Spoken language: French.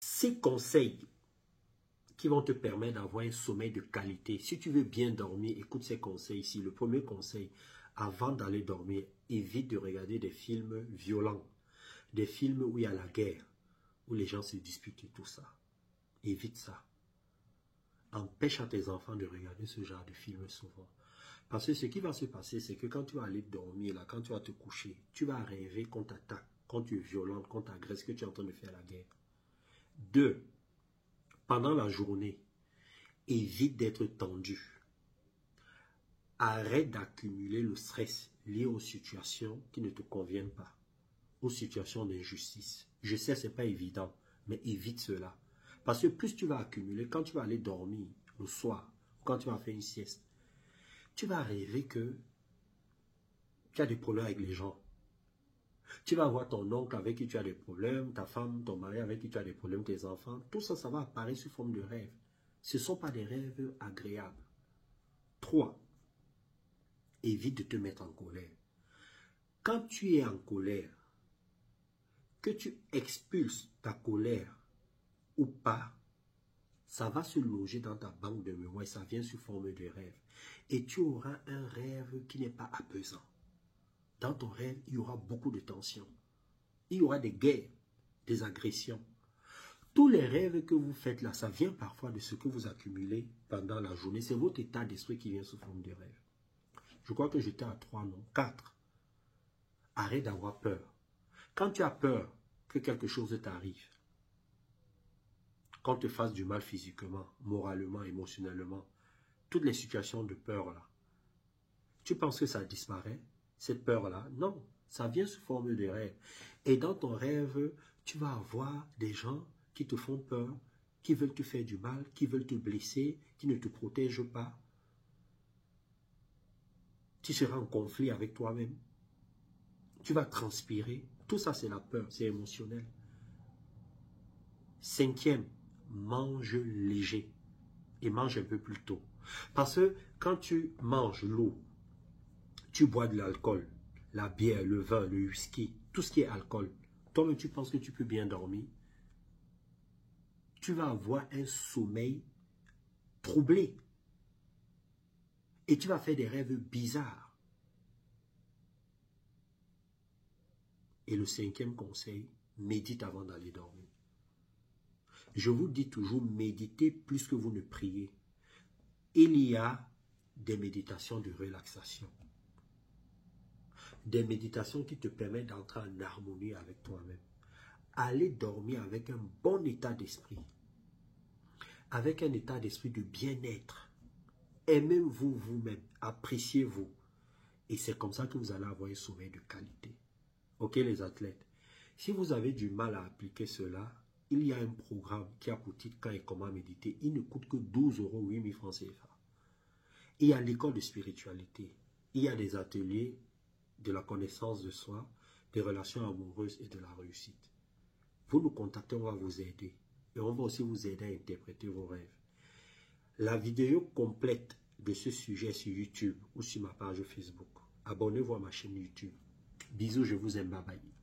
Ces conseils qui vont te permettre d'avoir un sommeil de qualité. Si tu veux bien dormir, écoute ces conseils ici. Le premier conseil, avant d'aller dormir, évite de regarder des films violents, des films où il y a la guerre, où les gens se disputent et tout ça. Évite ça. Empêche à tes enfants de regarder ce genre de films souvent. Parce que ce qui va se passer, c'est que quand tu vas aller dormir, là, quand tu vas te coucher, tu vas rêver qu'on t'attaque, quand tu es violent, qu'on t'agresse, que tu es en train de faire la guerre. 2. Pendant la journée, évite d'être tendu. Arrête d'accumuler le stress lié aux situations qui ne te conviennent pas, aux situations d'injustice. Je sais, ce n'est pas évident, mais évite cela. Parce que plus tu vas accumuler, quand tu vas aller dormir le soir, quand tu vas faire une sieste, tu vas rêver que tu as des problèmes avec les gens. Tu vas voir ton oncle avec qui tu as des problèmes, ta femme, ton mari avec qui tu as des problèmes, tes enfants. Tout ça, ça va apparaître sous forme de rêve. Ce ne sont pas des rêves agréables. 3. Évite de te mettre en colère. Quand tu es en colère, que tu expulses ta colère ou pas, ça va se loger dans ta banque de mémoire et ça vient sous forme de rêve. Et tu auras un rêve qui n'est pas apaisant. Dans ton rêve, il y aura beaucoup de tensions. Il y aura des guerres, des agressions. Tous les rêves que vous faites là, ça vient parfois de ce que vous accumulez pendant la journée. C'est votre état d'esprit qui vient sous forme de rêve. Je crois que j'étais à 3, non, 4. Arrête d'avoir peur. Quand tu as peur que quelque chose t'arrive, qu'on te fasse du mal physiquement, moralement, émotionnellement, toutes les situations de peur là, tu penses que ça disparaît, cette peur-là? Non, ça vient sous forme de rêve. Et dans ton rêve, tu vas avoir des gens qui te font peur, qui veulent te faire du mal, qui veulent te blesser, qui ne te protègent pas. Tu seras en conflit avec toi-même. Tu vas transpirer. Tout ça, c'est la peur, c'est émotionnel. 5e, mange léger et mange un peu plus tôt. Parce que quand tu manges l'eau, tu bois de l'alcool, la bière, le vin, le whisky, tout ce qui est alcool, toi-même tu penses que tu peux bien dormir, tu vas avoir un sommeil troublé et tu vas faire des rêves bizarres. Et le 5e conseil, médite avant d'aller dormir. Je vous dis toujours, méditez plus que vous ne priez. Il y a des méditations de relaxation. Des méditations qui te permettent d'entrer en harmonie avec toi-même. Allez dormir avec un bon état d'esprit. Avec un état d'esprit de bien-être. Aimez-vous vous-même. Appréciez-vous. Et c'est comme ça que vous allez avoir un sommeil de qualité. Ok les athlètes? Si vous avez du mal à appliquer cela, il y a un programme qui a pour titre Quand et comment méditer. Il ne coûte que 12 €, 8 000 francs CFA. Il y a l'école de spiritualité. Il y a des ateliers de la connaissance de soi, des relations amoureuses et de la réussite. Vous nous contactez, on va vous aider. Et on va aussi vous aider à interpréter vos rêves. La vidéo complète de ce sujet sur YouTube ou sur ma page Facebook. Abonnez-vous à ma chaîne YouTube. Bisous, je vous aime, bye bye.